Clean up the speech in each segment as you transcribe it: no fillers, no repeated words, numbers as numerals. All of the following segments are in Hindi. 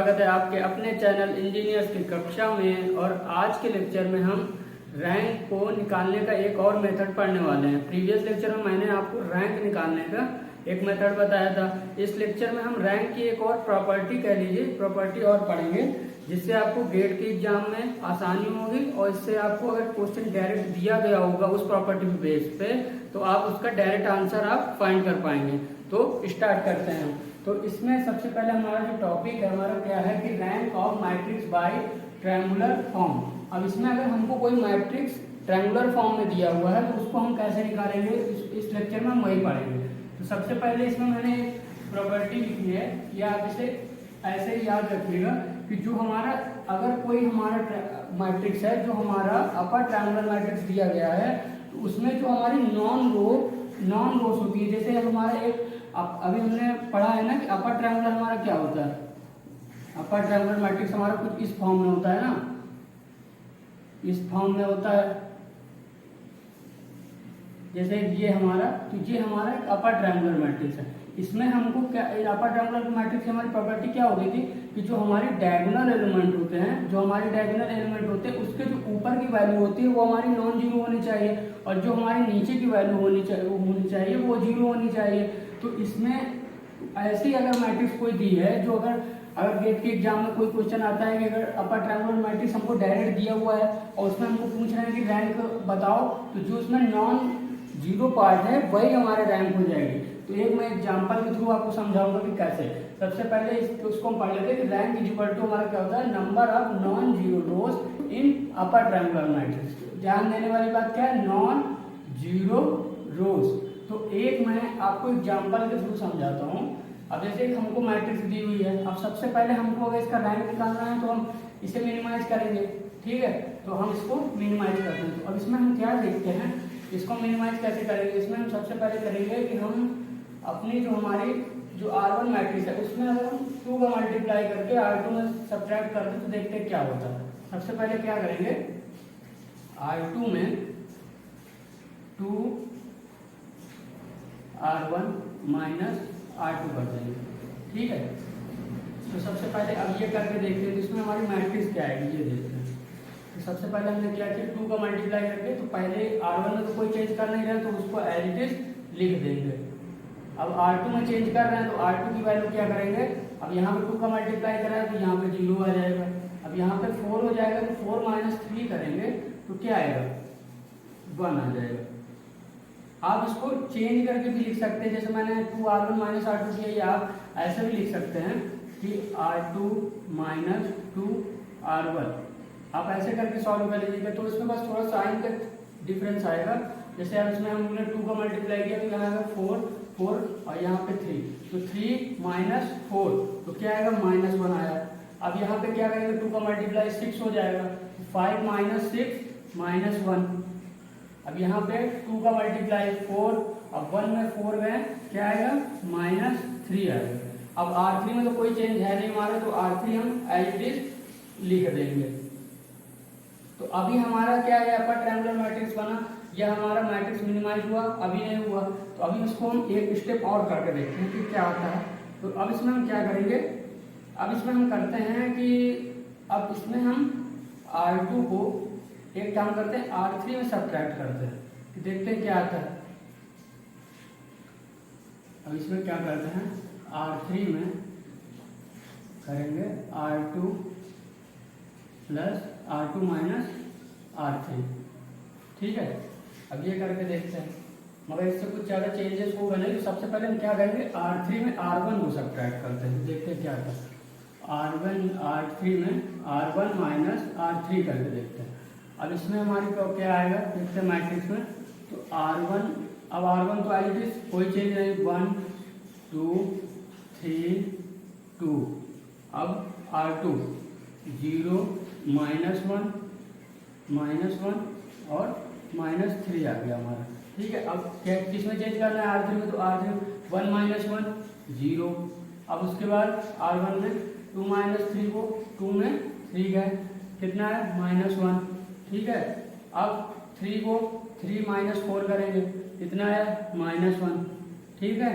स्वागत है आपके अपने चैनल इंजीनियर्स की कक्षा में। और आज के लेक्चर में हम रैंक को निकालने का एक और मेथड पढ़ने वाले हैं। प्रीवियस लेक्चर में मैंने आपको रैंक निकालने का एक मेथड बताया था। इस लेक्चर में हम रैंक की एक और प्रॉपर्टी कह लीजिए प्रॉपर्टी और पढ़ेंगे, जिससे आपको गेट के एग्जाम में आसानी होगी। और इससे आपको अगर क्वेश्चन डायरेक्ट दिया गया होगा उस प्रॉपर्टी बेस पे, तो आप उसका डायरेक्ट आंसर आप फाइंड कर पाएंगे। तो स्टार्ट करते हैं। तो इसमें सबसे पहले हमारा जो टॉपिक है हमारा क्या है कि rank of matrix bye triangular form. अब इसमें अगर हमको कोई मैट्रिक्स ट्रायंगुलर फॉर्म में दिया हुआ है तो उसको हम कैसे निकालेंगे, इस लेक्चर में हम वही पढ़ेंगे। तो सबसे पहले इसमें मैंने एक प्रॉपर्टी लिखी है, या आप इसे ऐसे ही याद रखिएगा कि जो हमारा अगर कोई हमारा मैट्रिक्स है जो हमारा अपर ट्रायंगुलर मैट्रिक्स दिया गया है, तो उसमें जो हमारी नॉन रोस होती है। जैसे हमारा एक अभी हमने पढ़ा है ना कि अपर ट्रायंगुलर हमारा क्या होता है। अपर ट्रायंगुलर मैट्रिक्स हमारा कुछ इस फॉर्म में होता है ना, इस फॉर्म में होता है। जैसे ये हमारा एक अपर ट्रायंगुलर मैट्रिक्स है। इसमें हमको क्या अपर ट्रायंगुलर मैट्रिक्स की हमारी प्रॉपर्टी क्या हो गई थी कि जो हमारे डायगोनल एलिमेंट होते हैं, उसके जो ऊपर की वैल्यू होती है वो हमारी नॉन जीरो होनी चाहिए, और जो हमारी नीचे की वैल्यू होनी चाहिए वो जीरो होनी चाहिए। तो इसमें ऐसी अगर मैट्रिक्स कोई दी है, जो अगर गेट के एग्जाम में कोई क्वेश्चन आता है कि अगर अपर ट्रायंगुलर मैट्रिक्स हमको डायरेक्ट दिया हुआ है और उसमें हमको पूछ रहे हैं कि रैंक बताओ, तो जो उसमें नॉन जीरो पार्ट है वही हमारे रैंक हो जाएगी। तो एक मैं एग्जांपल के थ्रू आपको समझाऊंगा कि कैसे। सबसे पहले उसको हम पढ़ लेते हैं कि रैंक इज इक्वल टू हमारा क्या होता है, number of non zero rose in upper triangular matrix. ध्यान देने वाली बात क्या है, नॉन जीरो रोज। तो एक मैं आपको एग्जांपल के थ्रू समझाता हूँ। अब जैसे एक हमको मैट्रिक्स दी हुई है, अब सबसे पहले हमको अगर इसका रैंक निकालना है तो हम इसे मिनिमाइज करेंगे, ठीक है। तो हम इसको मिनिमाइज करते हैं। तो अब इसमें हम क्या देखते हैं, इसको मिनिमाइज कैसे करेंगे। इसमें हम सबसे पहले करेंगे कि हम अपनी जो हमारी जो R1 मैट्रिक्स है उसमें अगर हम 2 का मल्टीप्लाई करके R2 में सब्ट्रैक्ट कर दें तो देखते हैं क्या होता है। सबसे पहले क्या करेंगे, R2 में 2 R1 माइनस R2 कर देंगे, ठीक है। तो सबसे पहले अब ये करके देखते हैं तो इसमें हमारी मैट्रिक्स क्या आएगी ये देखते हैं। तो सबसे पहले हमने क्या किया, 2 का मल्टीप्लाई करके, तो पहले R1 में तो कोई चेंज कर नहीं रहे तो उसको एज इट इज लिख देंगे। अब R2 में चेंज कर रहे हैं तो R2 की वैल्यू क्या करेंगे, अब यहाँ पे 2 का मल्टीप्लाई कर रहे हैं तो यहाँ पे 0 आ जाएगा। अब यहाँ पे 4 हो जाएगा तो 4 माइनस 3 करेंगे तो क्या आएगा, 1 आ जाएगा। आप इसको चेंज करके भी लिख सकते हैं, जैसे मैंने 2R1 माइनस R2 किया, या आप ऐसे भी लिख सकते हैं कि R2 माइनस 2R1। आप ऐसे करके सॉल्व कर लीजिएगा। तो इसमें बस थोड़ा साइन का डिफरेंस आएगा। जैसे अब इसमें हमने 2 का मल्टीप्लाई किया तो यहाँ आएगा 4 और यहाँ पे 3, तो 3 माइनस 4 तो क्या आएगा, -1 आया। अब यहाँ पे क्या करेंगे, 2 का मल्टीप्लाई 6 हो जाएगा, 5 माइनस 6 -1। अब यहाँ पे 2 का मल्टीप्लाई 4, अब 1 में 4 गए, क्या आएगा, -3 आएगा। अब R3 में तो कोई चेंज है नहीं हमारा, तो R3 हम एज इट इज लिख देंगे। तो अभी हमारा क्या है, अपर ट्रायंगुलर मैट्रिक्स बना, यह हमारा मैट्रिक्स मिनिमाइज हुआ, अभी नहीं हुआ। तो अभी इसको हम एक स्टेप और करके देखते हैं कि क्या होता है। तो अब इसमें हम क्या करेंगे, अब इसमें हम करते हैं कि अब इसमें हम R2 को एक काम करते हैं, R3 में सब्ट्रैक्ट करते हैं कि देखते हैं क्या आता है। अब इसमें क्या करते हैं, R3 में करेंगे R2 plus R2 minus R3, ठीक है। अब ये करके देखते हैं, मगर इससे कुछ ज़्यादा चेंजेस होगा नहीं। तो सबसे पहले हम क्या करेंगे, R3 में R1 को सब्ट्रैक्ट करते हैं, देखते हैं क्या आता है। R3 में R1 माइनस R3 करके देखते हैं। अब इसमें हमारी क्या आएगा, देखते हैं मैट्रिक्स में। तो R1, अब R1 तो एज इट इज कोई चेंज नहीं, 1 2 3 2। अब R2 0 -1 और -3 आ गया हमारा, ठीक है। अब क्या किसमें चेंज करना है, R3 में, तो R3 1 -1 0। अब उसके बाद R1 में 2 - 3 को 2 में 3 गए, कितना है, -1, ठीक है। अब 3 को 3 - 4 करेंगे, कितना है, -1, ठीक है।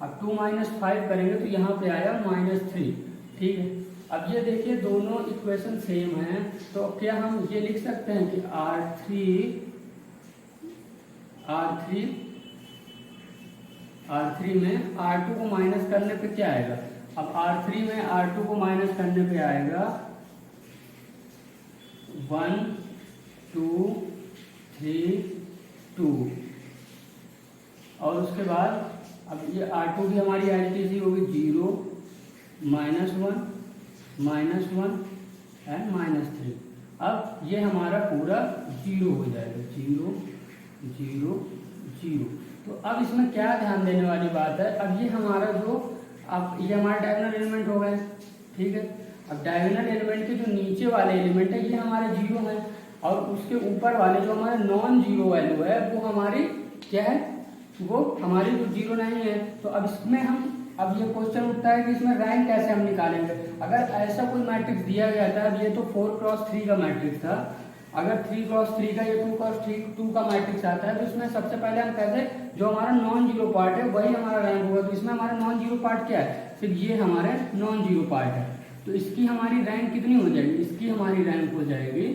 अब 2 - 5 करेंगे तो यहाँ पे आया -3, ठीक है। अब ये देखिए दोनों इक्वेशन सेम हैं, तो क्या हम ये लिख सकते हैं कि R3 में R2 को माइनस करने पे क्या आएगा? अब R3 में R2 को माइनस करने पे आएगा 1 2 3 2, और उसके बाद अब ये R2 की हमारी आइडेंटिटी होगी 0 -1 -1 एंड -3। अब ये हमारा पूरा 0 हो जाएगा, 0 0 0। तो अब इसमें क्या ध्यान देने वाली बात है, अब ये हमारा जो अब ये हमारे डायगोनल एलिमेंट हो गए, ठीक है। अब डायगोनल एलिमेंट के जो नीचे वाले एलिमेंट है ये हमारे 0 है, और उसके ऊपर वाले जो हमारे नॉन जीरो वैल्यू है वो हमारी क्या है, वो हमारी जो 0 नहीं है। तो अब इसमें हम अब ये क्वेश्चन उठता है कि इसमें रैंक कैसे हम निकालेंगे। अगर ऐसा कोई मैट्रिक्स दिया गया था, अब ये तो 4x3 का मैट्रिक्स था, अगर 3x3 का ये 2x2 का मैट्रिक्स आता है तो इसमें सबसे पहले हम कैसे, जो हमारा नॉन जीरो पार्ट है वही हमारा रैंक होगा। तो इसमें हमारा नॉन जीरो पार्ट क्या है, सिर्फ ये हमारे नॉन जीरो पार्ट है, तो इसकी हमारी रैंक कितनी हो जाएगी, इसकी हमारी रैंक हो जाएगी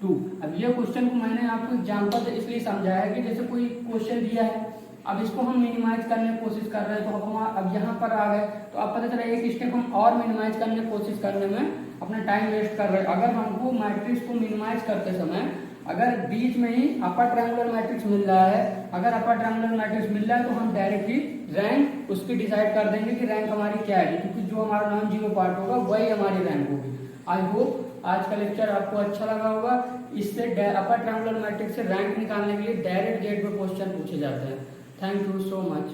2। अब ये क्वेश्चन को मैंने आपको एग्जाम्पल से इसलिए समझाया कि जैसे कोई क्वेश्चन दिया है, अब इसको हम मिनिमाइज करने की कोशिश कर रहे हैं, तो अब यहाँ पर आ गए तो अब पता चला एक स्टेप हम और मिनिमाइज करने की कोशिश करने में अपना टाइम वेस्ट कर रहे हैं। अगर हमको मैट्रिक्स को मिनिमाइज करते समय अगर बीच में ही अपर ट्रायंगुलर मैट्रिक्स मिल रहा है, अगर अपर ट्रायंगुलर मैट्रिक्स मिल रहा है तो हम डायरेक्टली रैंक उसकी डिसाइड कर देंगे कि रैंक हमारी क्या है, क्योंकि जो हमारा नॉन जीरो पार्ट होगा वही हमारी रैंक होगी। आई होप आज का लेक्चर आपको अच्छा लगा होगा। इससे अपर ट्रायंगुलर मैट्रिक्स से रैंक निकालने के लिए डायरेक्ट गेट में क्वेश्चन पूछे जाते हैं। Thank you so much.